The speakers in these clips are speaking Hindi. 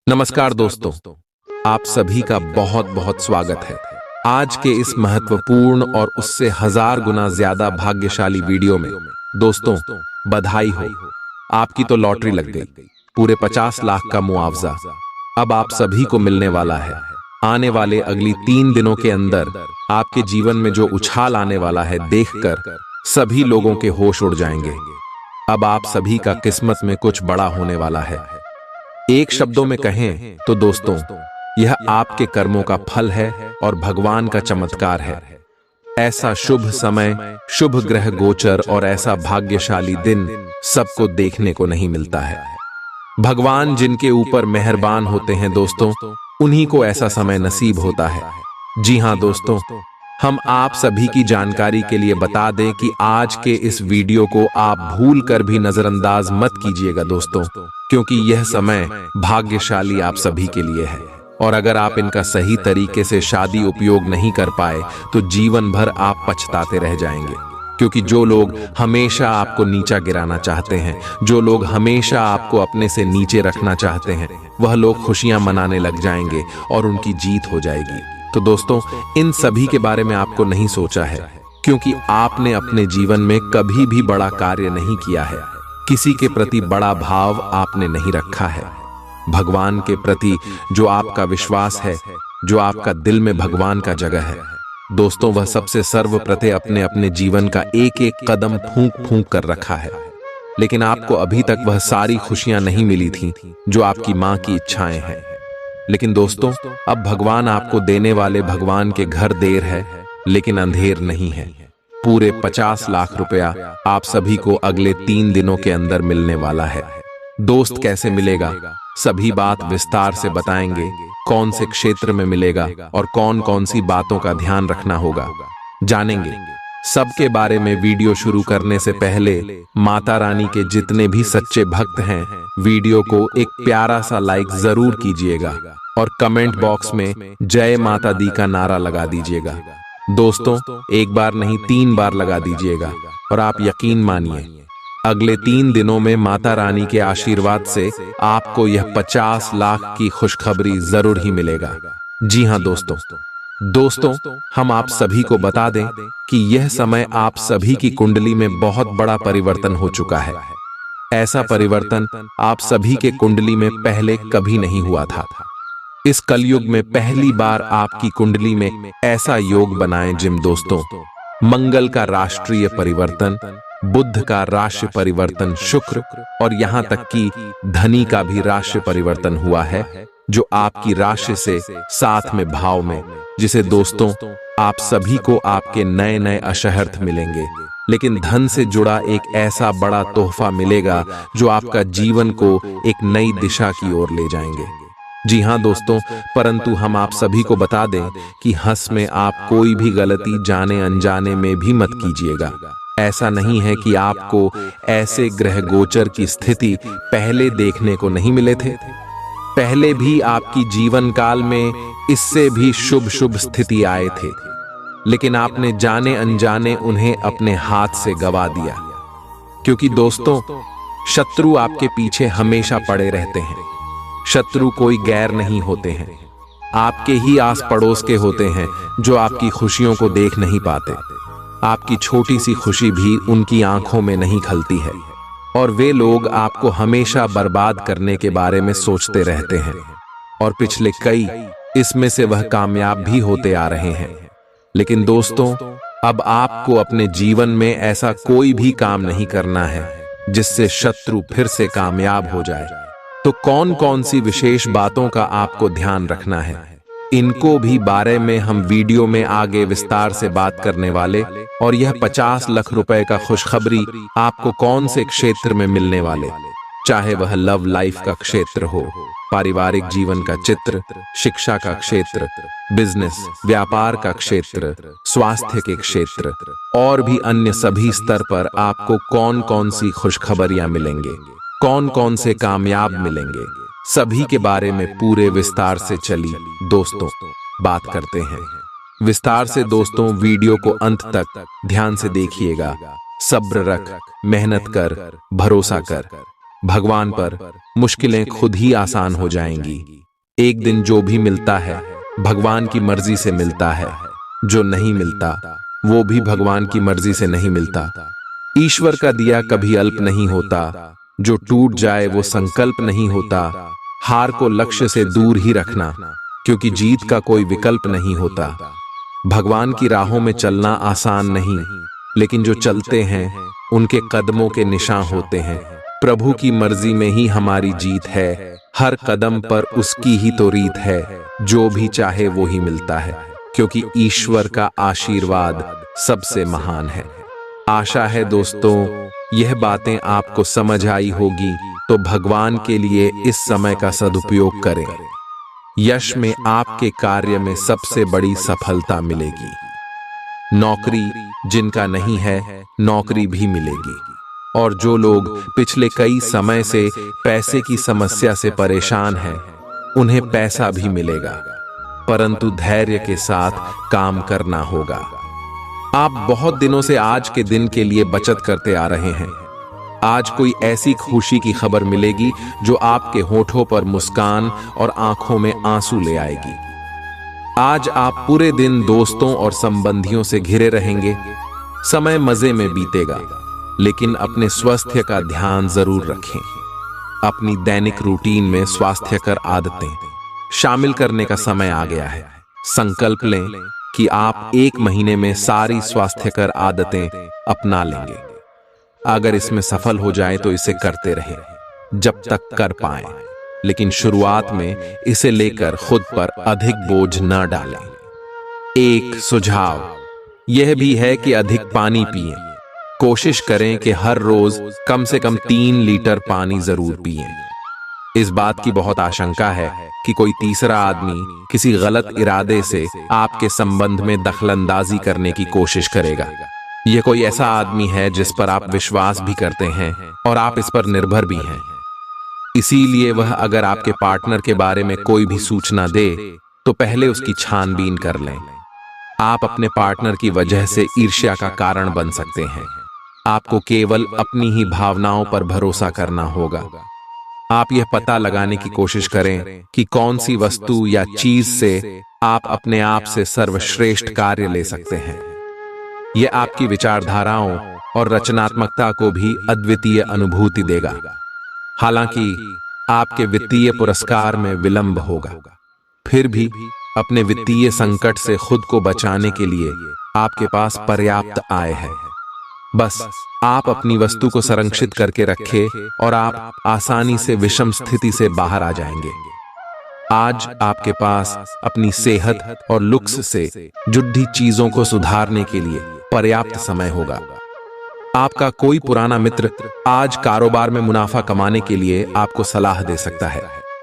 नमस्कार दोस्तों, आप सभी का बहुत बहुत स्वागत है आज के इस महत्वपूर्ण और उससे 1000 गुना ज्यादा भाग्यशाली वीडियो में। दोस्तों, बधाई हो, आपकी तो लॉटरी लग गई। पूरे 50 लाख का मुआवजा अब आप सभी को मिलने वाला है। आने वाले अगली 3 दिनों के अंदर आपके जीवन में जो उछाल आने वाला है, देखकर सभी लोगों के होश उड़ जाएंगे। अब आप सभी का किस्मत में कुछ बड़ा होने वाला है। एक शब्दों में कहें तो दोस्तों, यह आपके कर्मों का फल है और भगवान का चमत्कार है। ऐसा शुभ समय, शुभ ग्रह गोचर और ऐसा भाग्यशाली दिन सबको देखने को नहीं मिलता है। भगवान जिनके ऊपर मेहरबान होते हैं दोस्तों, उन्हीं को ऐसा समय नसीब होता है। जी हां दोस्तों, हम आप सभी की जानकारी के लिए बता दें कि आज के इस वीडियो को आप भूल कर भी नजरअंदाज मत कीजिएगा दोस्तों, क्योंकि यह समय भाग्यशाली आप सभी के लिए है। और अगर आप इनका सही तरीके से शादी उपयोग नहीं कर पाए तो जीवन भर आप पछताते रह जाएंगे। क्योंकि जो लोग हमेशा आपको नीचा गिराना चाहते हैं, जो लोग हमेशा आपको अपने से नीचे रखना चाहते हैं, वह लोग खुशियां मनाने लग जाएंगे और उनकी जीत हो जाएगी। तो दोस्तों, इन सभी के बारे में आपको नहीं सोचा है, क्योंकि आपने अपने जीवन में कभी भी बड़ा कार्य नहीं किया है। किसी के प्रति बड़ा भाव आपने नहीं रखा है। भगवान के प्रति जो आपका विश्वास है, जो आपका दिल में भगवान का जगह है दोस्तों, वह सबसे सर्वप्रथम अपने अपने जीवन का एक एक कदम फूंक फूंक कर रखा है। लेकिन आपको अभी तक वह सारी खुशियां नहीं मिली थी जो आपकी मां की इच्छाएं हैं। लेकिन दोस्तों, अब भगवान आपको देने वाले भगवान के घर देर है, लेकिन अंधेर नहीं है। पूरे 50 लाख रुपया आप सभी को अगले 3 दिनों के अंदर मिलने वाला है। दोस्त, कैसे मिलेगा, सभी बात विस्तार से बताएंगे। कौन से क्षेत्र में मिलेगा और कौन कौन सी बातों का ध्यान रखना होगा, जानेंगे। सबके बारे में वीडियो शुरू करने से पहले माता रानी के जितने भी सच्चे भक्त हैं, वीडियो को एक प्यारा सा लाइक जरूर कीजिएगा और कमेंट बॉक्स में जय माता दी का नारा लगा दीजिएगा। दोस्तों, एक बार नहीं 3 बार लगा दीजिएगा। और आप यकीन मानिए, अगले 3 दिनों में माता रानी के आशीर्वाद से आपको यह 50 लाख की खुशखबरी जरूर ही मिलेगा। जी हां दोस्तों, हम आप सभी को बता दें कि यह समय आप सभी की कुंडली में बहुत बड़ा परिवर्तन हो चुका है। ऐसा परिवर्तन आप सभी के कुंडली में पहले कभी नहीं हुआ था। इस कलयुग में पहली बार आपकी कुंडली में ऐसा योग बनाएं जिम दोस्तों, मंगल का राष्ट्रीय परिवर्तन, बुध का राशि परिवर्तन, शुक्र और यहाँ तक कि धनी का भी राशि परिवर्तन हुआ है, जो आपकी राशि से साथ में भाव में, जिसे दोस्तों आप सभी को आपके नए नए अशहर्थ मिलेंगे। लेकिन धन से जुड़ा एक ऐसा बड़ा तोहफा मिलेगा जो आपका जीवन को एक नई दिशा की ओर ले जाएंगे। जी हां दोस्तों, परंतु हम आप सभी को बता दें कि हंस में आप कोई भी गलती जाने अनजाने में भी मत कीजिएगा। ऐसा नहीं है कि आपको ऐसे ग्रह गोचर की स्थिति पहले देखने को नहीं मिले थे। पहले भी आपकी जीवन काल में इससे भी शुभ शुभ स्थिति आए थे, लेकिन आपने जाने अनजाने उन्हें अपने हाथ से गवा दिया। क्योंकि दोस्तों, शत्रु आपके पीछे हमेशा पड़े रहते हैं। शत्रु कोई गैर नहीं होते हैं, आपके ही आस पड़ोस के होते हैं जो आपकी खुशियों को देख नहीं पाते। आपकी छोटी सी खुशी भी उनकी आंखों में नहीं खलती है, और वे लोग आपको हमेशा बर्बाद करने के बारे में सोचते रहते हैं। और पिछले कई इसमें से वह कामयाब भी होते आ रहे हैं। लेकिन दोस्तों, अब आपको अपने जीवन में ऐसा कोई भी काम नहीं करना है जिससे शत्रु फिर से कामयाब हो जाए। तो कौन कौन सी विशेष बातों का आपको ध्यान रखना है, इनको भी बारे में हम वीडियो में आगे विस्तार से बात करने वाले। और यह 50 लाख रुपए का खुशखबरी आपको कौन से क्षेत्र में मिलने वाले, चाहे वह लव लाइफ का क्षेत्र हो, पारिवारिक जीवन का चित्र, शिक्षा का क्षेत्र, बिजनेस व्यापार का क्षेत्र, स्वास्थ्य के क्षेत्र और भी अन्य सभी स्तर पर आपको कौन कौन सी खुशखबरियां मिलेंगे, कौन कौन से कामयाब मिलेंगे, सभी के बारे में पूरे विस्तार से चलिए दोस्तों बात करते हैं। विस्तार से दोस्तों, वीडियो को अंत तक ध्यान से देखिएगा। सब्र रख, मेहनत कर, भरोसा कर, भगवान पर मुश्किलें खुद ही आसान हो जाएंगी। एक दिन जो भी मिलता है भगवान की मर्जी से मिलता है, जो नहीं मिलता वो भी भगवान की मर्जी से नहीं मिलता। ईश्वर का दिया कभी अल्प नहीं होता, जो टूट जाए वो संकल्प नहीं होता। हार को लक्ष्य से दूर ही रखना, क्योंकि जीत का कोई विकल्प नहीं होता। भगवान की राहों में चलना आसान नहीं, लेकिन जो चलते हैं उनके कदमों के निशान होते हैं। प्रभु की मर्जी में ही हमारी जीत है, हर कदम पर उसकी ही तो रीत है। जो भी चाहे वो ही मिलता है, क्योंकि ईश्वर का आशीर्वाद सबसे महान है। आशा है दोस्तों यह बातें आपको समझ आई होगी, तो भगवान के लिए इस समय का सदुपयोग करें। यश में आपके कार्य में सबसे बड़ी सफलता मिलेगी। नौकरी जिनका नहीं है नौकरी भी मिलेगी, और जो लोग पिछले कई समय से पैसे की समस्या से परेशान हैं उन्हें पैसा भी मिलेगा, परंतु धैर्य के साथ काम करना होगा। आप बहुत दिनों से आज के दिन के लिए बचत करते आ रहे हैं। आज कोई ऐसी खुशी की खबर मिलेगी जो आपके होठों पर मुस्कान और आंखों में आंसू ले आएगी। आज आप पूरे दिन दोस्तों और संबंधियों से घिरे रहेंगे। समय मजे में बीतेगा, लेकिन अपने स्वास्थ्य का ध्यान जरूर रखें। अपनी दैनिक रूटीन में स्वास्थ्यकर आदतें शामिल करने का समय आ गया है। संकल्प लें कि आप 1 महीने में सारी स्वास्थ्यकर आदतें अपना लेंगे। अगर इसमें सफल हो जाए तो इसे करते रहें जब तक कर पाएं, लेकिन शुरुआत में इसे लेकर खुद पर अधिक बोझ न डालें। एक सुझाव यह भी है कि अधिक पानी पिएं। कोशिश करें कि हर रोज कम से कम 3 लीटर पानी जरूर पिएं। इस बात की बहुत आशंका है कि कोई तीसरा आदमी किसी गलत इरादे से आपके संबंध में दखलंदाजी करने की कोशिश करेगा। यह कोई ऐसा आदमी है जिस पर आप विश्वास भी करते हैं और आप इस पर निर्भर भी हैं। इसीलिए वह अगर आपके पार्टनर के बारे में कोई भी सूचना दे तो पहले उसकी छानबीन कर लें। आप अपने पार्टनर की वजह से ईर्ष्या का कारण बन सकते हैं। आपको केवल अपनी ही भावनाओं पर भरोसा करना होगा। आप यह पता लगाने की कोशिश करें कि कौन सी वस्तु या चीज से आप अपने आप से सर्वश्रेष्ठ कार्य ले सकते हैं। यह आपकी विचारधाराओं और रचनात्मकता को भी अद्वितीय अनुभूति देगा। हालांकि आपके वित्तीय पुरस्कार में विलंब होगा, फिर भी अपने वित्तीय संकट से खुद को बचाने के लिए आपके पास पर्याप्त आय है। बस आप अपनी वस्तु को संरक्षित करके रखें और आप आसानी से विषम स्थिति से बाहर आ जाएंगे। आज आपके पास अपनी सेहत और लुक्स से जुड़ी चीजों को सुधारने के लिए पर्याप्त समय होगा। आपका कोई पुराना मित्र आज कारोबार में मुनाफा कमाने के लिए आपको सलाह दे सकता है।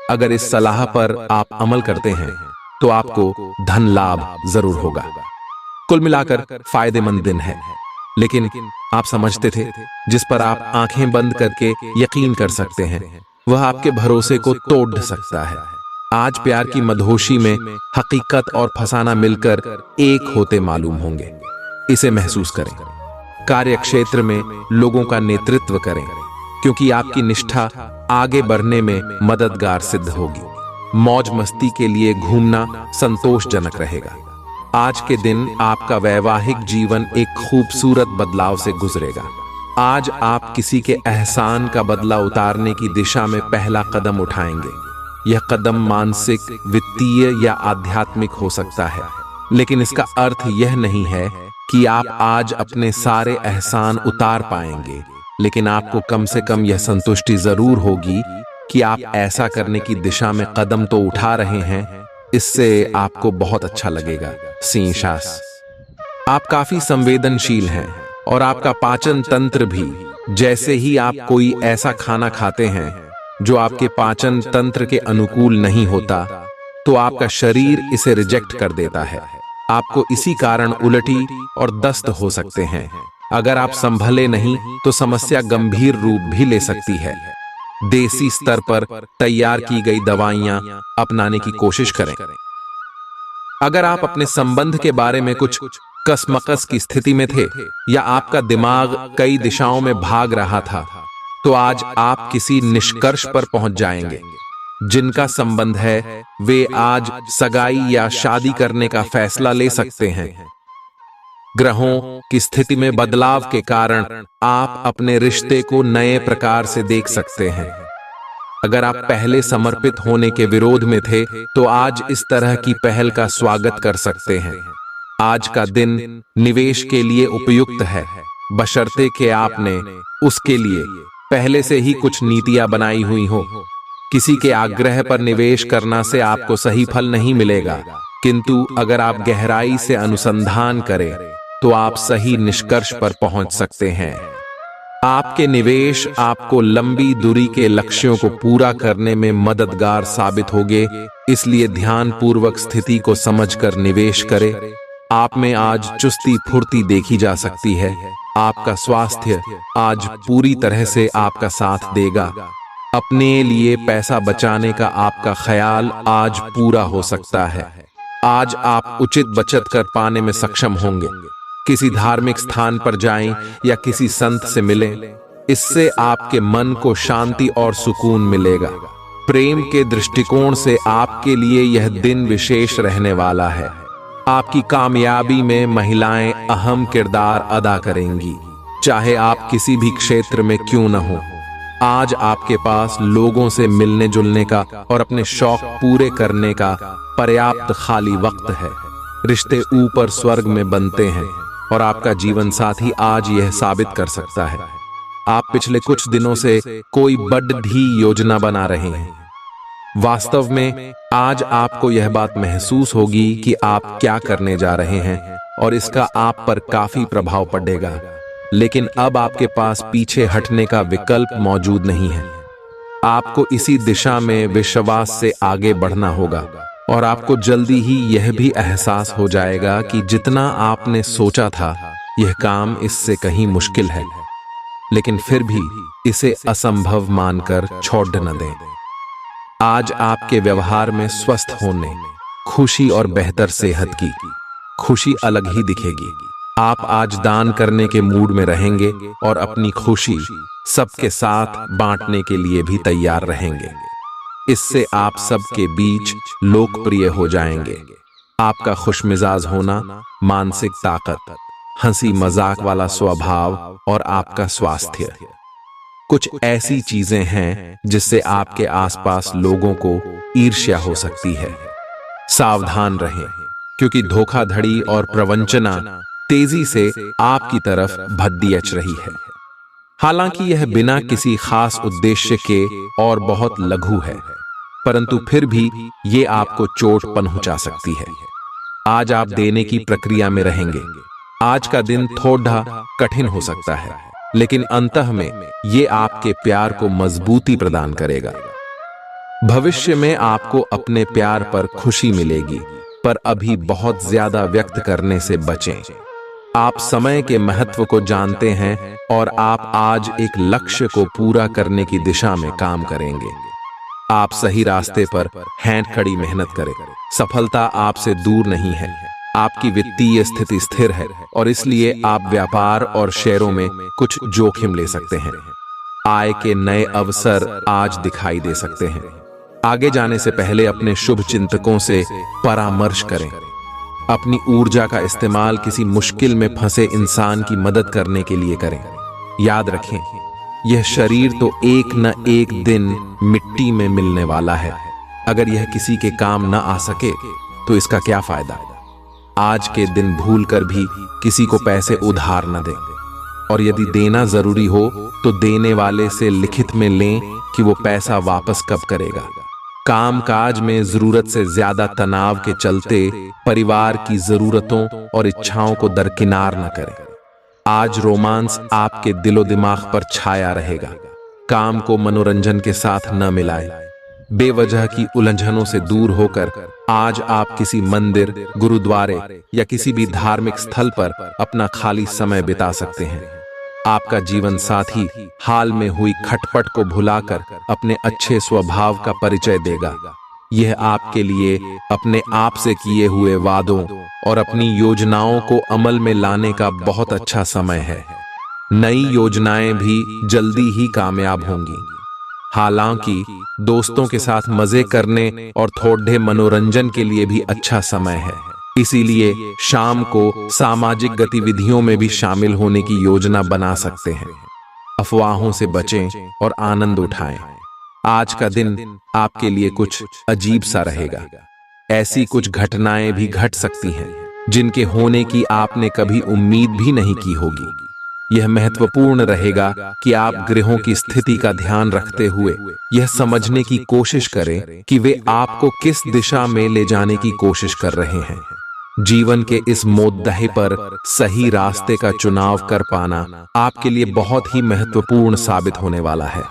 अगर इस सलाह पर आप अमल करते हैं तो आपको धन लाभ जरूर होगा। कुल मिलाकर फायदेमंद दिन है, लेकिन आप समझते थे जिस पर आप आंखें बंद करके यकीन कर सकते हैं वह आपके भरोसे को तोड़ सकता है। आज प्यार की मदहोशी में हकीकत और फसाना मिलकर एक होते मालूम होंगे। इसे महसूस करें। कार्य क्षेत्र में लोगों का नेतृत्व करें, क्योंकि आपकी निष्ठा आगे बढ़ने में मददगार सिद्ध होगी। मौज मस्ती के लिए घूमना संतोषजनक रहेगा। आज के दिन आपका वैवाहिक जीवन एक खूबसूरत बदलाव से गुजरेगा। आज आप किसी के एहसान का बदला उतारने की दिशा में पहला कदम उठाएंगे। यह कदम मानसिक, वित्तीय या आध्यात्मिक हो सकता है, लेकिन इसका अर्थ यह नहीं है कि आप आज अपने सारे एहसान उतार पाएंगे, लेकिन आपको कम से कम यह संतुष्टि जरूर होगी कि आप ऐसा करने की दिशा में कदम तो उठा रहे हैं। इससे आपको बहुत अच्छा लगेगा। सिंशास, आप काफी संवेदनशील हैं और आपका पाचन तंत्र भी। जैसे ही आप कोई ऐसा खाना खाते हैं जो आपके पाचन तंत्र के अनुकूल नहीं होता, तो आपका शरीर इसे रिजेक्ट कर देता है। आपको इसी कारण उल्टी और दस्त हो सकते हैं। अगर आप संभले नहीं तो समस्या गंभीर रूप भी ले सकती है। देसी स्तर पर तैयार की गई दवाइयां अपनाने की कोशिश करें। अगर आप अपने संबंध के बारे में कुछ कसमकस की स्थिति में थे या आपका दिमाग कई दिशाओं में भाग रहा था, तो आज आप किसी निष्कर्ष पर पहुंच जाएंगे। जिनका संबंध है वे आज सगाई या शादी करने का फैसला ले सकते हैं। ग्रहों की स्थिति में बदलाव के कारण आप अपने रिश्ते को नए प्रकार से देख सकते हैं। अगर आप पहले समर्पित होने के विरोध में थे तो आज इस तरह की पहल का स्वागत कर सकते हैं। आज का दिन निवेश के लिए उपयुक्त है, बशर्ते कि आपने उसके लिए पहले से ही कुछ नीतियां बनाई हुई हो। किसी के आग्रह पर निवेश करना से आपको सही फल नहीं मिलेगा, किंतु अगर आप गहराई से अनुसंधान करें तो आप सही निष्कर्ष पर पहुंच सकते हैं। आपके निवेश आपको लंबी दूरी के लक्ष्यों को पूरा करने में मददगार साबित होंगे, इसलिए ध्यानपूर्वक स्थिति को समझकर निवेश करें। आप में आज चुस्ती फुर्ती देखी जा सकती है। आपका स्वास्थ्य आज पूरी तरह से आपका साथ देगा। अपने लिए पैसा बचाने का आपका ख्याल आज पूरा हो सकता है। आज आप उचित बचत कर पाने में सक्षम होंगे। किसी धार्मिक स्थान पर जाएं या किसी संत से मिलें, इससे आपके मन को शांति और सुकून मिलेगा। प्रेम के दृष्टिकोण से आपके लिए यह दिन विशेष रहने वाला है। आपकी कामयाबी में महिलाएं अहम किरदार अदा करेंगी, चाहे आप किसी भी क्षेत्र में क्यों न हो। आज आपके पास लोगों से मिलने जुलने का और अपने शौक पूरे करने का पर्याप्त खाली वक्त है। रिश्ते ऊपर स्वर्ग में बनते हैं और आपका जीवन साथी आज यह साबित कर सकता है। आप पिछले कुछ दिनों से कोई बड़ी योजना बना रहे हैं। वास्तव में आज आपको यह बात महसूस होगी कि आप क्या करने जा रहे हैं और इसका आप पर काफी प्रभाव पड़ेगा, लेकिन अब आपके पास पीछे हटने का विकल्प मौजूद नहीं है। आपको इसी दिशा में विश्वास से आगे बढ़ना होगा और आपको जल्दी ही यह भी एहसास हो जाएगा कि जितना आपने सोचा था यह काम इससे कहीं मुश्किल है, लेकिन फिर भी इसे असंभव मानकर छोड़ न दें। आज आपके व्यवहार में स्वस्थ होने, खुशी और बेहतर सेहत की खुशी अलग ही दिखेगी। आप आज दान करने के मूड में रहेंगे और अपनी खुशी सबके साथ बांटने के लिए भी तैयार रहेंगे। इससे आप सबके बीच लोकप्रिय हो जाएंगे। आपका खुशमिजाज होना, मानसिक ताकत, हंसी मजाक वाला स्वभाव और आपका स्वास्थ्य कुछ ऐसी चीजें हैं जिससे आपके आसपास लोगों को ईर्ष्या हो सकती है। सावधान रहें, क्योंकि धोखाधड़ी और प्रवंचना तेजी से आपकी तरफ भद्दियच रही है। हालांकि यह बिना किसी खास उद्देश्य के और बहुत लघु है, परंतु फिर भी ये आपको चोट पहुंचा सकती है। आज आप देने की प्रक्रिया में रहेंगे। आज का दिन थोड़ा कठिन हो सकता है, लेकिन अंतः में ये आपके प्यार को मजबूती प्रदान करेगा। भविष्य में आपको अपने प्यार पर खुशी मिलेगी, पर अभी बहुत ज्यादा व्यक्त करने से बचें। आप समय के महत्व को जानते हैं और आप आज एक लक्ष्य को पूरा करने की दिशा में काम करेंगे। आप सही रास्ते पर हैंड खड़ी मेहनत करें। सफलता आपसे दूर नहीं है। आपकी वित्तीय स्थिति स्थिर है और इसलिए आप व्यापार और शेयरों में कुछ जोखिम ले सकते हैं। आय के नए अवसर आज दिखाई दे सकते हैं। आगे जाने से पहले अपने शुभ चिंतकों से परामर्श करें। अपनी ऊर्जा का इस्तेमाल किसी मुश्किल में फंसे इंसान की मदद करने के लिए करें। याद रखें, यह शरीर तो एक न एक दिन मिट्टी में मिलने वाला है। अगर यह किसी के काम न आ सके तो इसका क्या फायदा। आज के दिन भूलकर भी किसी को पैसे उधार न दें, और यदि देना जरूरी हो तो देने वाले से लिखित में लें कि वो पैसा वापस कब करेगा। कामकाज में जरूरत से ज्यादा तनाव के चलते परिवार की जरूरतों और इच्छाओं को दरकिनार न करें। आज रोमांस आपके दिलो दिमाग पर छाया रहेगा। काम को मनोरंजन के साथ न मिलाएं। बेवजह की उलझनों से दूर होकर आज आप किसी मंदिर, गुरुद्वारे या किसी भी धार्मिक स्थल पर अपना खाली समय बिता सकते हैं। आपका जीवन साथी हाल में हुई खटपट को भुलाकर अपने अच्छे स्वभाव का परिचय देगा। यह आपके लिए अपने आप से किए हुए वादों और अपनी योजनाओं को अमल में लाने का बहुत अच्छा समय है। नई योजनाएं भी जल्दी ही कामयाब होंगी। हालांकि दोस्तों के साथ मजे करने और थोड़े मनोरंजन के लिए भी अच्छा समय है। इसीलिए शाम को सामाजिक गतिविधियों में भी शामिल होने की योजना बना सकते हैं। अफवाहों से बचें और आनंद उठाएं। आज का दिन आपके लिए कुछ अजीब सा रहेगा। ऐसी कुछ घटनाएं भी घट सकती हैं जिनके होने की आपने कभी उम्मीद भी नहीं की होगी। यह महत्वपूर्ण रहेगा कि आप ग्रहों की स्थिति का ध्यान रखते हुए यह समझने की कोशिश करें कि वे आपको किस दिशा में ले जाने की कोशिश कर रहे हैं। जीवन के इस मोद्दे पर सही रास्ते का चुनाव कर पाना आपके लिए बहुत ही महत्वपूर्ण साबित होने वाला है।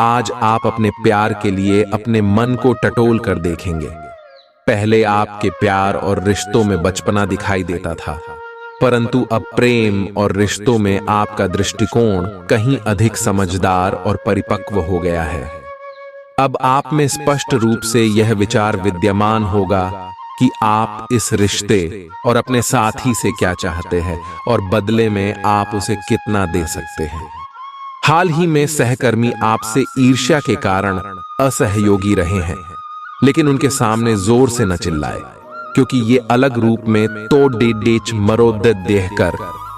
आज आप अपने प्यार के लिए अपने मन को टटोल कर देखेंगे। पहले आपके प्यार और रिश्तों में बचपना दिखाई देता था, परंतु अब प्रेम और रिश्तों में आपका दृष्टिकोण कहीं अधिक समझदार और परिपक्व हो गया है। अब आप में स्पष्ट रूप से यह विचार विद्यमान होगा कि आप इस रिश्ते और अपने साथी से क्या चाहते हैं और बदले में आप उसे कितना दे सकते हैं। हाल ही में सहकर्मी आपसे ईर्ष्या के कारण असहयोगी रहे हैं, लेकिन उनके सामने जोर से न चिल्लाए, क्योंकि ये अलग रूप में तो डेच मरोद देकर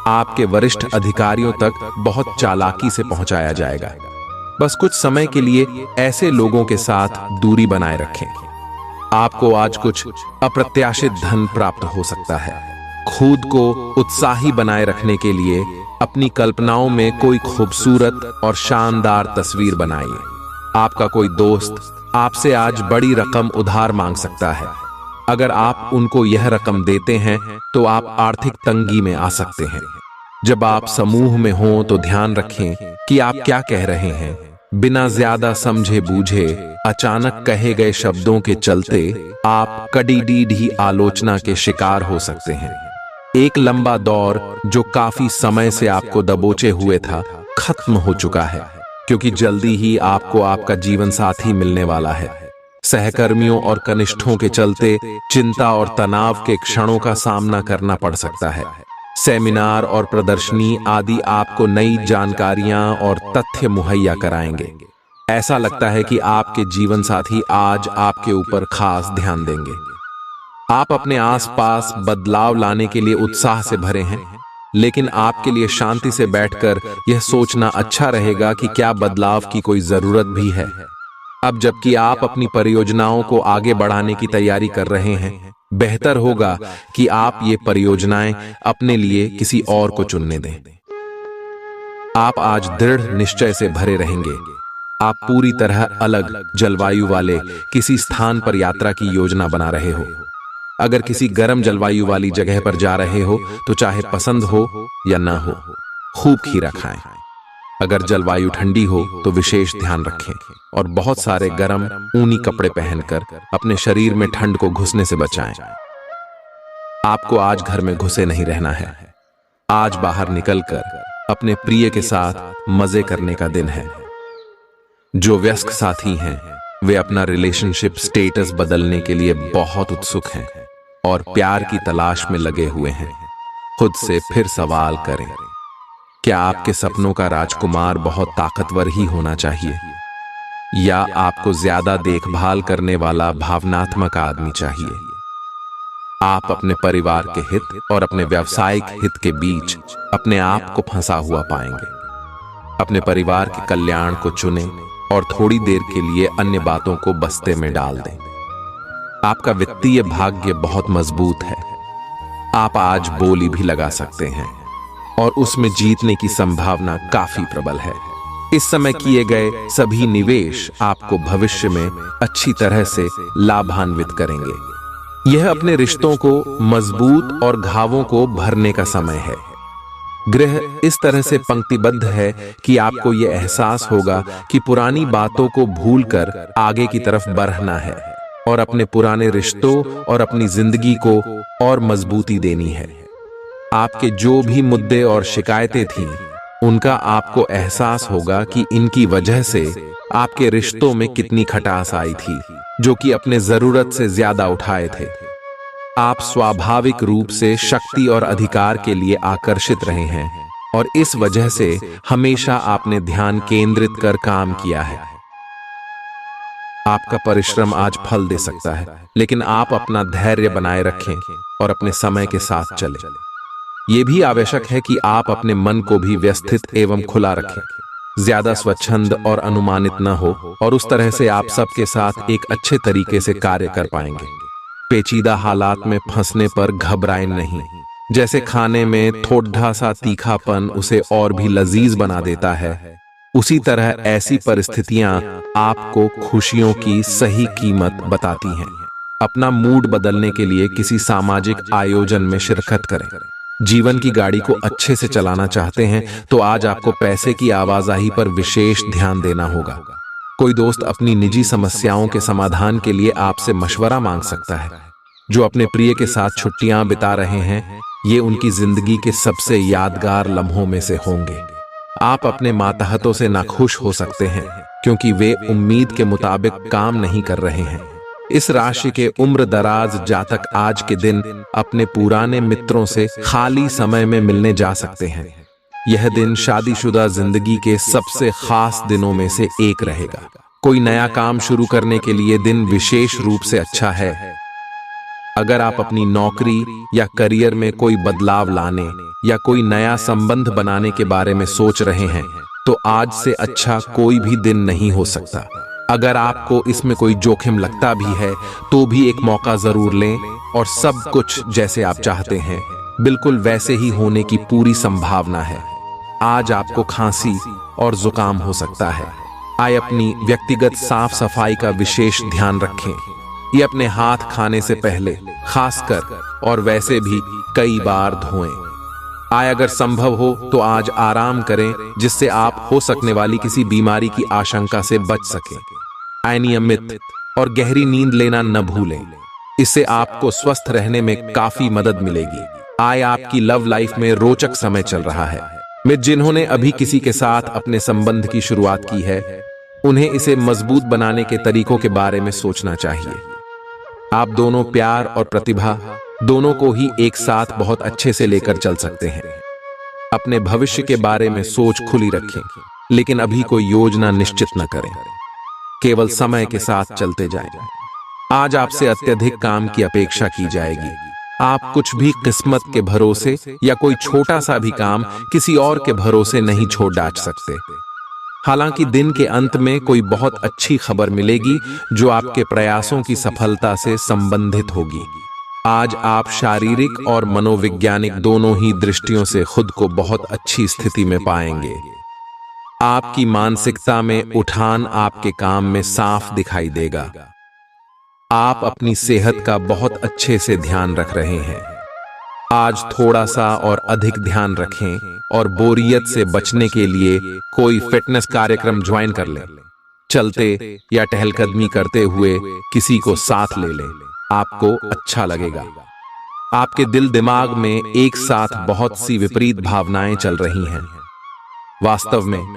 आपके वरिष्ठ अधिकारियों तक बहुत चालाकी से पहुंचाया जाएगा। बस कुछ समय के लिए ऐसे लोगों के साथ दूरी बनाए रखें। आपको आज कुछ अप्रत्याशित धन प्राप्त हो सकता है। खुद को उत्साही बनाए रखने के लिए अपनी कल्पनाओं में कोई खूबसूरत और शानदार तस्वीर बनाइए। आपका कोई दोस्त आपसे आज बड़ी रकम उधार मांग सकता है। अगर आप उनको यह रकम देते हैं तो आप आर्थिक तंगी में आ सकते हैं। जब आप समूह में हों तो ध्यान रखें कि आप क्या कह रहे हैं। बिना ज्यादा समझे बूझे अचानक कहे गए शब्दों के चलते आप कड़ी आलोचना के शिकार हो सकते हैं। एक लंबा दौर जो काफी समय से आपको दबोचे हुए था खत्म हो चुका है, क्योंकि जल्दी ही आपको आपका जीवन साथी मिलने वाला है। सहकर्मियों और कनिष्ठों के चलते चिंता और तनाव के क्षणों का सामना करना पड़ सकता है। सेमिनार और प्रदर्शनी आदि आपको नई जानकारियां और तथ्य मुहैया कराएंगे। ऐसा लगता है कि आपके जीवन साथी आज आपके ऊपर खास ध्यान देंगे। आप अपने आसपास बदलाव लाने के लिए उत्साह से भरे हैं, लेकिन आपके लिए शांति से बैठकर यह सोचना अच्छा रहेगा कि क्या बदलाव की कोई जरूरत भी है। अब जबकि आप अपनी परियोजनाओं को आगे बढ़ाने की तैयारी कर रहे हैं, बेहतर होगा कि आप ये परियोजनाएं अपने लिए किसी और को चुनने दें। आप आज दृढ़ निश्चय से भरे रहेंगे। आप पूरी तरह अलग जलवायु वाले किसी स्थान पर यात्रा की योजना बना रहे हो। अगर किसी गर्म जलवायु वाली जगह पर जा रहे हो तो चाहे पसंद हो या ना हो, खूब खीरा खाएं। अगर जलवायु ठंडी हो तो विशेष ध्यान रखें और बहुत सारे गर्म ऊनी कपड़े पहनकर अपने शरीर में ठंड को घुसने से बचाएं। आपको आज घर में घुसे नहीं रहना है। आज बाहर निकलकर अपने प्रिय के साथ मजे करने का दिन है। जो वयस्क साथी हैं वे अपना रिलेशनशिप स्टेटस बदलने के लिए बहुत उत्सुक हैं और प्यार की तलाश में लगे हुए हैं। खुद से फिर सवाल करें, क्या आपके सपनों का राजकुमार बहुत ताकतवर ही होना चाहिए या आपको ज्यादा देखभाल करने वाला भावनात्मक आदमी चाहिए? आप अपने परिवार के हित और अपने व्यावसायिक हित के बीच अपने आप को फंसा हुआ पाएंगे। अपने परिवार के कल्याण को चुनें और थोड़ी देर के लिए अन्य बातों को बस्ते में डाल दें। आपका वित्तीय भाग्य बहुत मजबूत है। आप आज बोली भी लगा सकते हैं और उसमें जीतने की संभावना काफी प्रबल है। इस समय किए गए सभी निवेश आपको भविष्य में अच्छी तरह से लाभान्वित करेंगे। यह अपने रिश्तों को मजबूत और घावों को भरने का समय है। ग्रह इस तरह से पंक्तिबद्ध है कि आपको यह एहसास होगा कि पुरानी बातों को भूलकर आगे की तरफ बढ़ना है और अपने पुराने रिश्तों और अपनी जिंदगी को और मजबूती देनी है। आपके जो भी मुद्दे और शिकायतें थीं, उनका आपको एहसास होगा कि इनकी वजह से आपके रिश्तों में कितनी खटास आई थी, जो कि अपने जरूरत से ज्यादा उठाए थे। आप स्वाभाविक रूप से शक्ति और अधिकार के लिए आकर्षित रहे हैं और इस वजह से हमेशा आपने ध्यान केंद्रित कर काम किया है। आपका परिश्रम आज फल दे सकता है, लेकिन आप अपना धैर्य बनाए रखें और अपने समय के साथ चलें। यह भी आवश्यक है कि आप अपने मन को भी व्यवस्थित एवं खुला रखें, ज्यादा स्वच्छंद और अनुमानित न हो, और उस तरह से आप सबके साथ एक अच्छे तरीके से कार्य कर पाएंगे। पेचीदा हालात में फंसने पर घबराएं नहीं। जैसे खाने में थोड़ा सा तीखापन उसे और भी लजीज बना देता है, उसी तरह ऐसी परिस्थितियां आपको खुशियों की सही कीमत बताती हैं। अपना मूड बदलने के लिए किसी सामाजिक आयोजन में शिरकत करें। जीवन की गाड़ी को अच्छे से चलाना चाहते हैं तो आज आपको पैसे की आवाजाही पर विशेष ध्यान देना होगा। कोई दोस्त अपनी निजी समस्याओं के समाधान के लिए आपसे मशवरा मांग सकता है। जो अपने प्रिय के साथ छुट्टियां बिता रहे हैं, ये उनकी जिंदगी के सबसे यादगार लम्हों में से होंगे। आप अपने मातहतों से नाखुश हो सकते हैं क्योंकि वे उम्मीद के मुताबिक काम नहीं कर रहे हैं। इस राशि के उम्र दराज जातक आज के दिन अपने पुराने मित्रों से खाली समय में मिलने जा सकते हैं। यह दिन शादीशुदा जिंदगी के सबसे खास दिनों में से एक रहेगा। कोई नया काम शुरू करने के लिए दिन विशेष रूप से अच्छा है। अगर आप अपनी नौकरी या करियर में कोई बदलाव लाने या कोई नया संबंध बनाने के बारे में सोच रहे हैं तो आज से अच्छा कोई भी दिन नहीं हो सकता। अगर आपको इसमें कोई जोखिम लगता भी है तो भी एक मौका जरूर लें, और सब कुछ जैसे आप चाहते हैं बिल्कुल वैसे ही होने की पूरी संभावना है। आज आपको खांसी और जुकाम हो सकता है। आए अपनी व्यक्तिगत साफ सफाई का विशेष ध्यान रखें। ये अपने हाथ खाने से पहले खासकर और वैसे भी कई बार धोएं। आय अगर संभव हो तो आज आराम करें, जिससे आप हो सकने वाली किसी बीमारी की आशंका से बच सकें। आय नियमित और गहरी नींद लेना न भूलें, इससे आपको स्वस्थ रहने में काफी मदद मिलेगी। आय आपकी लव लाइफ में रोचक समय चल रहा है। मित्र जिन्होंने अभी किसी के साथ अपने संबंध की शुरुआत की है, उन्हें इसे मजबूत बनाने के तरीकों के बारे में सोचना चाहिए। आप दोनों प्यार और प्रतिभा दोनों को ही एक साथ बहुत अच्छे से लेकर चल सकते हैं। अपने भविष्य के बारे में सोच खुली रखें, लेकिन अभी कोई योजना निश्चित न करें। केवल समय के साथ चलते जाएं। आज आपसे अत्यधिक काम की अपेक्षा की जाएगी। आप कुछ भी किस्मत के भरोसे या कोई छोटा सा भी काम किसी और के भरोसे नहीं छोड़ डाल सकते। हालांकि दिन के अंत में कोई बहुत अच्छी खबर मिलेगी जो आपके प्रयासों की सफलता से संबंधित होगी। आज आप शारीरिक और मनोवैज्ञानिक दोनों ही दृष्टियों से खुद को बहुत अच्छी स्थिति में पाएंगे। आपकी मानसिकता में उठान आपके काम में साफ दिखाई देगा। आप अपनी सेहत का बहुत अच्छे से ध्यान रख रहे हैं। आज थोड़ा सा और अधिक ध्यान रखें और बोरियत से बचने के लिए कोई फिटनेस कार्यक्रम ज्वाइन कर लें। चलते या टहलकदमी करते हुए किसी को साथ ले लें, आपको अच्छा लगेगा। आपके दिल दिमाग में एक साथ बहुत सी विपरीत भावनाएं चल रही हैं। वास्तव में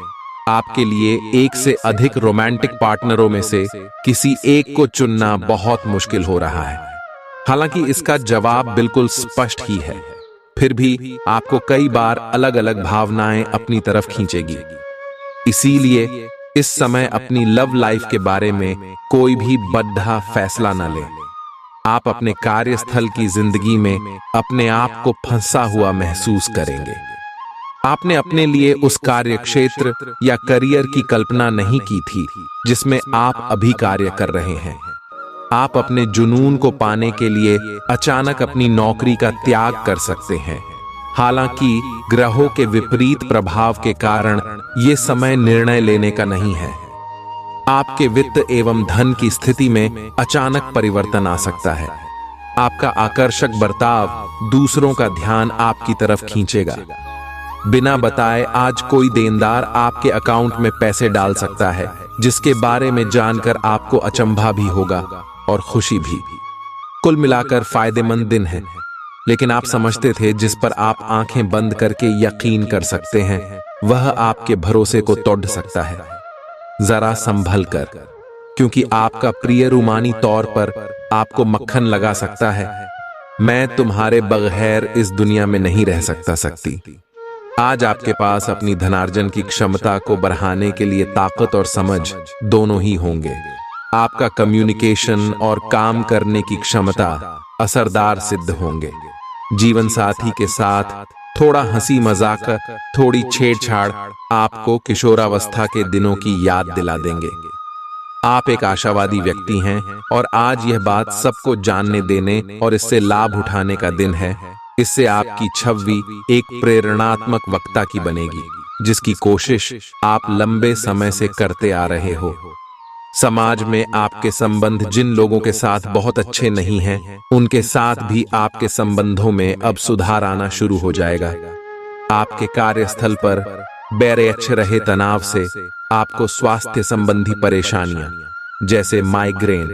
आपके लिए एक से अधिक रोमांटिक पार्टनरों में से किसी एक को चुनना बहुत मुश्किल हो रहा है। हालांकि इसका जवाब बिल्कुल स्पष्ट ही है, फिर भी आपको कई बार अलग अलग भावनाएं अपनी तरफ खींचेगी। इसीलिए इस समय अपनी लव लाइफ के बारे में कोई भी बद्धा फैसला न लें। आप अपने कार्यस्थल की जिंदगी में अपने आप को फंसा हुआ महसूस करेंगे। आपने अपने लिए उस कार्य क्षेत्र या करियर की कल्पना नहीं की थी जिसमें आप अभी कार्य कर रहे हैं। आप अपने जुनून को पाने के लिए अचानक अपनी नौकरी का त्याग कर सकते हैं। हालांकि ग्रहों के विपरीत प्रभाव के कारण ये समय निर्णय लेने का नहीं है। आपके वित्त एवं धन की स्थिति में अचानक परिवर्तन आ सकता है। आपका आकर्षक बर्ताव दूसरों का ध्यान आपकी तरफ खींचेगा। बिना बताए आज कोई देनदार आपके अकाउंट में पैसे डाल सकता है, जिसके बारे में जानकर आपको अचंभा भी होगा और खुशी भी। कुल मिलाकर फायदेमंद दिन है, लेकिन आप समझते थे जिस पर आप आंखें बंद करके यकीन कर सकते हैं, वह आपके भरोसे को तोड़ सकता है। जरा संभल कर, क्योंकि आपका प्रिय रूमानी तौर पर आपको मक्खन लगा सकता है। मैं तुम्हारे बगैर इस दुनिया में नहीं रह सकती। आज आपके पास अपनी धनार्जन की क्षमता को बढ़ाने के लिए ताकत और समझ दोनों ही होंगे। आपका कम्युनिकेशन और काम करने की क्षमता असरदार सिद्ध होंगे। जीवन साथी के साथ थोड़ा हंसी मजाक, थोड़ी छेड़छाड़ आपको किशोरावस्था के दिनों की याद दिला देंगे। आप एक आशावादी व्यक्ति हैं और आज यह बात सबको जानने देने और इससे लाभ उठाने का दिन है। इससे आपकी छवि एक प्रेरणात्मक वक्ता की बनेगी, जिसकी कोशिश आप लंबे समय से करते आ रहे हो। समाज में आपके संबंध जिन लोगों के साथ बहुत अच्छे नहीं हैं, उनके साथ भी आपके संबंधों में अब सुधार आना शुरू हो जाएगा। आपके कार्यस्थल पर बैरेक्ष रहे तनाव से आपको स्वास्थ्य संबंधी परेशानियां जैसे माइग्रेन,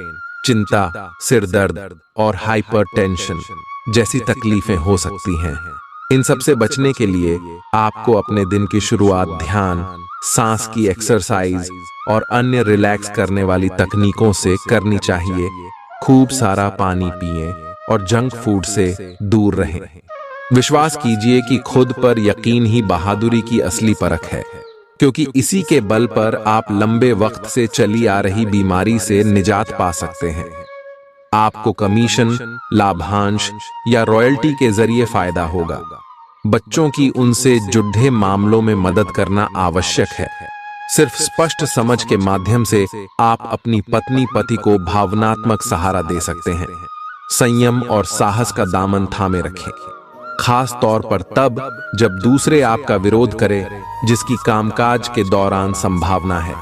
चिंता, सिर दर्द और हाइपरटेंशन जैसी तकलीफें हो सकती हैं। इन सब से बचने के लिए आपको अपने दिन की शुरुआत ध्यान, सांस की एक्सरसाइज और अन्य रिलैक्स करने वाली तकनीकों से करनी चाहिए। खूब सारा पानी पिएं और जंक फूड से दूर रहें। विश्वास कीजिए कि खुद पर यकीन ही बहादुरी की असली परख है, क्योंकि इसी के बल पर आप लंबे वक्त से चली आ रही बीमारी से निजात पा सकते हैं। आपको कमीशन, लाभांश या रॉयल्टी के जरिए फायदा होगा। बच्चों की उनसे जुड़े मामलों में मदद करना आवश्यक है। सिर्फ स्पष्ट समझ के माध्यम से आप अपनी पत्नी पति को भावनात्मक सहारा दे सकते हैं। संयम और साहस का दामन थामे रखें, खास तौर पर तब जब दूसरे आपका विरोध करें, जिसकी कामकाज के दौरान संभावना है।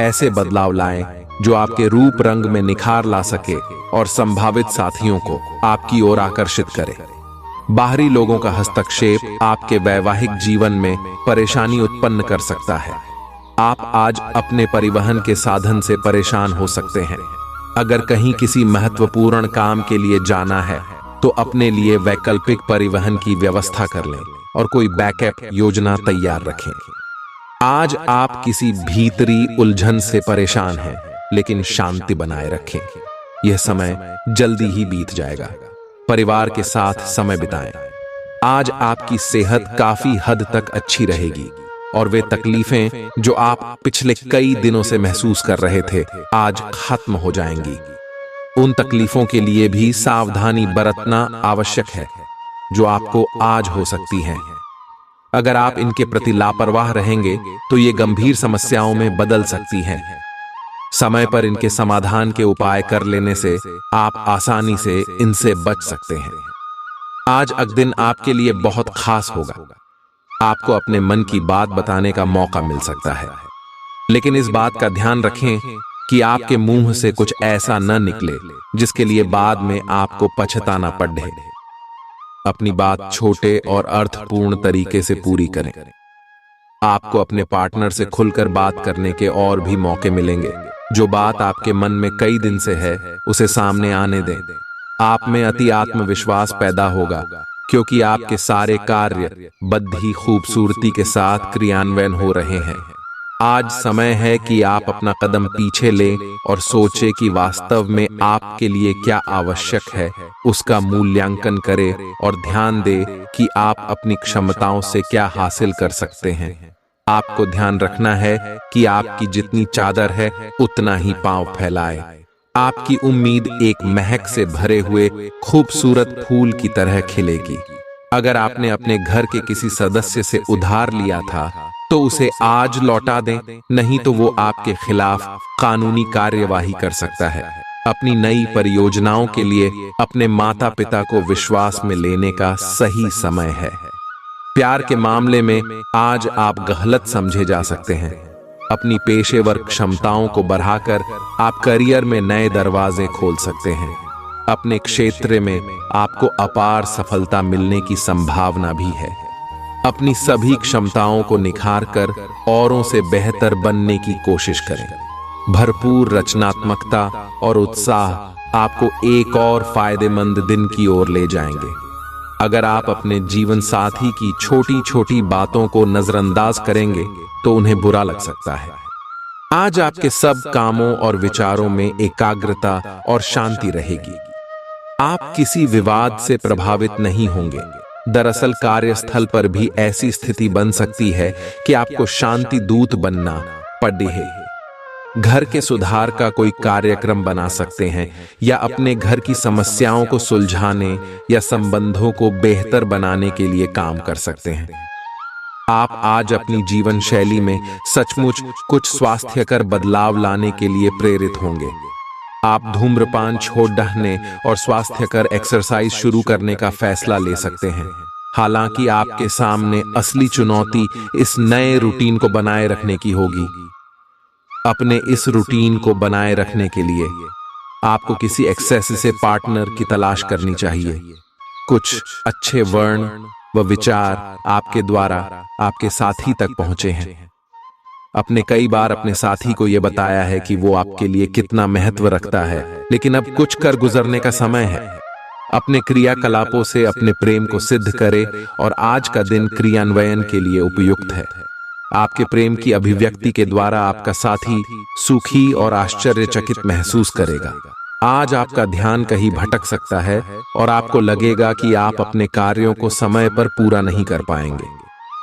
ऐसे बदलाव लाएं जो आपके रूप रंग में निखार ला सके और संभावित साथियों को आपकी ओर आकर्षित करे। बाहरी लोगों का हस्तक्षेप आपके वैवाहिक जीवन में परेशानी उत्पन्न कर सकता है। आप आज अपने परिवहन के साधन से परेशान हो सकते हैं। अगर कहीं किसी महत्वपूर्ण काम के लिए जाना है तो अपने लिए वैकल्पिक परिवहन की व्यवस्था कर लें और कोई बैकअप योजना तैयार रखें। आज आप किसी भीतरी उलझन से परेशान हैं, लेकिन शांति बनाए रखें। यह समय जल्दी ही बीत जाएगा। परिवार के साथ समय बिताएं। आज आपकी सेहत काफी हद तक अच्छी रहेगी और वे तकलीफें जो आप पिछले कई दिनों से महसूस कर रहे थे, आज खत्म हो जाएंगी। उन तकलीफों के लिए भी सावधानी बरतना आवश्यक है जो आपको आज हो सकती हैं। अगर आप इनके प्रति लापरवाह रहेंगे तो ये गंभीर समस्याओं में बदल सकती हैं। समय पर इनके समाधान के उपाय कर लेने से आप आसानी से इनसे बच सकते हैं। आज का दिन आपके लिए बहुत खास होगा। आपको अपने मन की बात बताने का मौका मिल सकता है, लेकिन इस बात का ध्यान रखें कि आपके मुंह से कुछ ऐसा न निकले जिसके लिए बाद में आपको पछताना पड़े। अपनी बात छोटे और अर्थपूर्ण तरीके से पूरी करें। आपको अपने पार्टनर से खुलकर बात करने के और भी मौके मिलेंगे। जो बात आपके मन में कई दिन से है, उसे सामने आने दें। आप में अति आत्मविश्वास पैदा होगा, क्योंकि आपके सारे कार्य बड़ी खूबसूरती के साथ क्रियान्वयन हो रहे हैं। आज समय है कि आप अपना कदम पीछे लें और सोचें कि वास्तव में आपके लिए क्या आवश्यक है, उसका मूल्यांकन करें और ध्यान दें कि आप अपनी क्षमताओं से क्या हासिल कर सकते हैं। आपको ध्यान रखना है कि आपकी जितनी चादर है उतना ही पांव फैलाए। आपकी उम्मीद एक महक से भरे हुए खूबसूरत फूल की तरह खिलेगी। अगर आपने अपने घर के किसी सदस्य से उधार लिया था तो उसे आज लौटा दें, नहीं तो वो आपके खिलाफ कानूनी कार्यवाही कर सकता है। अपनी नई परियोजनाओं के लिए अपने माता पिता को विश्वास में लेने का सही समय है। प्यार के मामले में आज आप गलत समझे जा सकते हैं। अपनी पेशेवर क्षमताओं को बढ़ाकर आप करियर में नए दरवाजे खोल सकते हैं। अपने क्षेत्र में आपको अपार सफलता मिलने की संभावना भी है। अपनी सभी क्षमताओं को निखार कर औरों से बेहतर बनने की कोशिश करें। भरपूर रचनात्मकता और उत्साह आपको एक और फायदेमंद दिन की ओर ले जाएंगे। अगर आप अपने जीवन साथी की छोटी छोटी बातों को नजरअंदाज करेंगे तो उन्हें बुरा लग सकता है। आज आपके सब कामों और विचारों में एकाग्रता और शांति रहेगी। आप किसी विवाद से प्रभावित नहीं होंगे। दरअसल कार्यस्थल पर भी ऐसी स्थिति बन सकती है कि आपको शांति दूत बनना पड़े। घर के सुधार का कोई कार्यक्रम बना सकते हैं या अपने घर की समस्याओं को सुलझाने या संबंधों को बेहतर बनाने के लिए काम कर सकते हैं। आप आज अपनी जीवन शैली में सचमुच कुछ स्वास्थ्यकर बदलाव लाने के लिए प्रेरित होंगे। आप धूम्रपान छोड़ डालने और स्वास्थ्यकर एक्सरसाइज शुरू करने का फैसला ले सकते हैं। हालांकि आपके सामने असली चुनौती इस नए रूटीन को बनाए रखने की होगी। अपने इस रूटीन को बनाए रखने के लिए आपको किसी एक्सेसिव पार्टनर की तलाश करनी चाहिए। कुछ अच्छे वर्ण व विचार आपके द्वारा आपके साथी तक पहुंचे हैं। आपने कई बार अपने साथी को यह बताया है कि वो आपके लिए कितना महत्व रखता है, लेकिन अब कुछ कर गुजरने का समय है। अपने क्रियाकलापों से अपने प्रेम को सिद्ध करें और आज का दिन क्रियान्वयन के लिए उपयुक्त है। आपके प्रेम की अभिव्यक्ति के द्वारा आपका साथी सुखी और आश्चर्यचकित महसूस करेगा। आज आपका ध्यान कहीं भटक सकता है और आपको लगेगा कि आप अपने कार्यों को समय पर पूरा नहीं कर पाएंगे।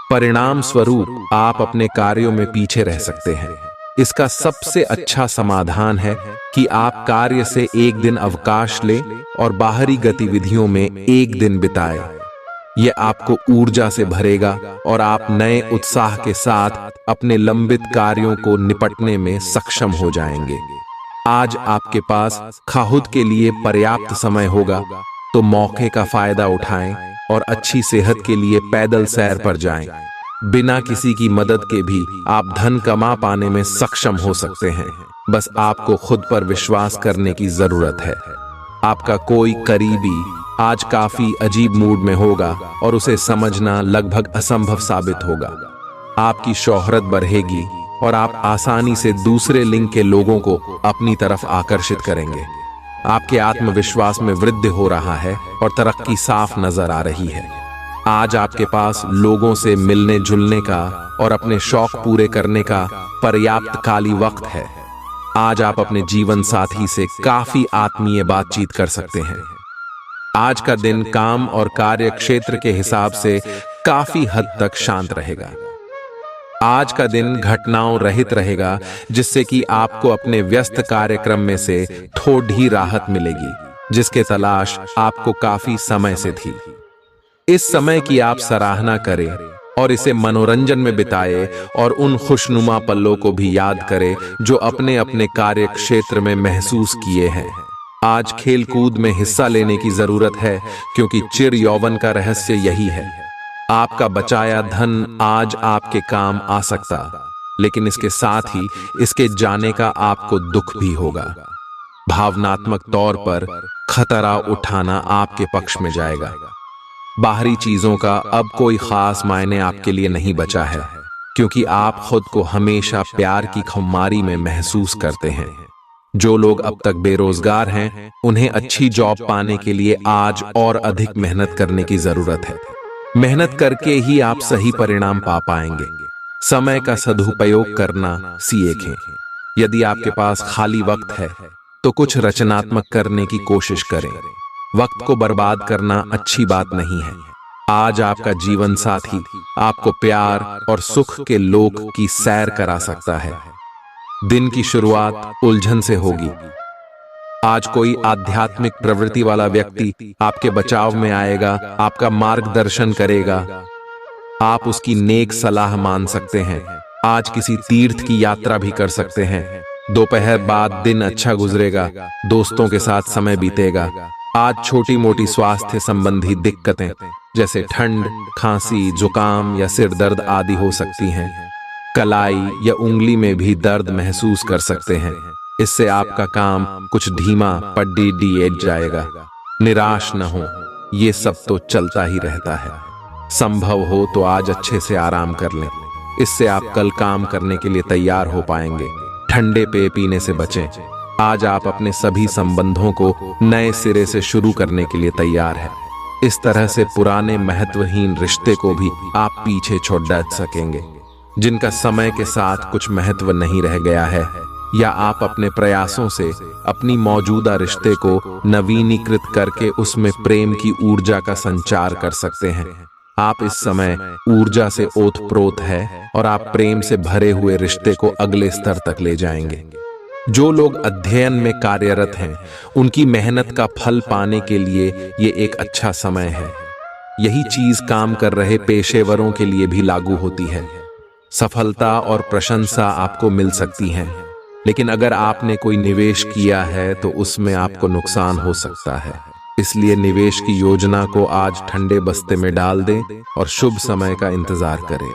परिणाम स्वरूप आप अपने कार्यों में पीछे रह सकते हैं। इसका सबसे अच्छा समाधान है कि आप कार्य से एक दिन अवकाश लें और बाहरी गतिविधियों में एक दिन बिताएं। यह आपको ऊर्जा से भरेगा और आप नए उत्साह के साथ अपने लंबित कार्यों को निपटने में सक्षम हो जाएंगे। आज आपके पास खुद के लिए पर्याप्त समय होगा, तो मौके का फायदा उठाएं और अच्छी सेहत के लिए पैदल सैर पर जाएं। बिना किसी की मदद के भी आप धन कमा पाने में सक्षम हो सकते हैं। बस आपको खुद पर विश्वास करने की जरूरत है। आपका कोई करीबी आज काफी अजीब मूड में होगा और उसे समझना लगभग असंभव साबित होगा। आपकी शोहरत बढ़ेगी और आप आसानी से दूसरे लिंग के लोगों को अपनी तरफ आकर्षित करेंगे। आपके आत्मविश्वास में वृद्धि हो रहा है और तरक्की साफ नजर आ रही है। आज आपके पास लोगों से मिलने जुलने का और अपने शौक पूरे करने का पर्याप्त खाली वक्त है। आज आप अपने जीवन साथी से काफी आत्मीय बातचीत कर सकते हैं। आज का दिन काम और कार्य क्षेत्र के हिसाब से काफी हद तक शांत रहेगा। आज का दिन घटनाओं रहित रहेगा, जिससे कि आपको अपने व्यस्त कार्यक्रम में से थोड़ी राहत मिलेगी, जिसके तलाश आपको काफी समय से थी। इस समय की आप सराहना करें और इसे मनोरंजन में बिताएं और उन खुशनुमा पलों को भी याद करें जो अपने अपने कार्य क्षेत्र में महसूस किए हैं। आज खेलकूद में हिस्सा लेने की जरूरत है, क्योंकि चिर यौवन का रहस्य यही है। आपका बचाया धन आज आपके काम आ सकता, लेकिन इसके साथ ही इसके जाने का आपको दुख भी होगा। भावनात्मक तौर पर खतरा उठाना आपके पक्ष में जाएगा। बाहरी चीजों का अब कोई खास मायने आपके लिए नहीं बचा है, क्योंकि आप खुद को हमेशा प्यार की खुमारी में महसूस करते हैं। जो लोग अब तक बेरोजगार हैं, उन्हें अच्छी जॉब पाने के लिए आज और अधिक मेहनत करने की जरूरत है। मेहनत करके ही आप सही परिणाम पा पाएंगे। समय का सदुपयोग करना सीखें। यदि आपके पास खाली वक्त है, तो कुछ रचनात्मक करने की कोशिश करें। वक्त को बर्बाद करना अच्छी बात नहीं है। आज आपका जीवन साथी आपको प्यार और सुख के लोक की सैर करा सकता है। दिन की शुरुआत उलझन से होगी। आज कोई आध्यात्मिक प्रवृत्ति वाला व्यक्ति आपके बचाव में आएगा, आपका मार्गदर्शन करेगा। आप उसकी नेक सलाह मान सकते हैं। आज किसी तीर्थ की यात्रा भी कर सकते हैं। दोपहर बाद दिन अच्छा गुजरेगा, दोस्तों के साथ समय बीतेगा। आज छोटी मोटी स्वास्थ्य संबंधी दिक्कतें जैसे ठंड, खांसी, जुकाम या सिर दर्द आदि हो सकती हैं। कलाई या उंगली में भी दर्द महसूस कर सकते हैं। इससे आपका काम कुछ धीमा पड़ जाएगा। निराश न हो, ये सब तो चलता ही रहता है। संभव हो तो आज अच्छे से आराम कर लें, इससे आप कल काम करने के लिए तैयार हो पाएंगे। ठंडे पेय पीने से बचें। आज आप अपने सभी संबंधों को नए सिरे से शुरू करने के लिए तैयार हैं। इस तरह से पुराने महत्वहीन रिश्ते को भी आप पीछे छोड़ सकेंगे, जिनका समय के साथ कुछ महत्व नहीं रह गया है, या आप अपने प्रयासों से अपनी मौजूदा रिश्ते को नवीनीकृत करके उसमें प्रेम की ऊर्जा का संचार कर सकते हैं। आप इस समय ऊर्जा से ओतप्रोत है और आप प्रेम से भरे हुए रिश्ते को अगले स्तर तक ले जाएंगे। जो लोग अध्ययन में कार्यरत हैं, उनकी मेहनत का फल पाने के लिए ये एक अच्छा समय है। यही चीज काम कर रहे पेशेवरों के लिए भी लागू होती है। सफलता और प्रशंसा आपको मिल सकती है, लेकिन अगर आपने कोई निवेश किया है तो उसमें आपको नुकसान हो सकता है। इसलिए निवेश की योजना को आज ठंडे बस्ते में डाल दें और शुभ समय का इंतजार करें।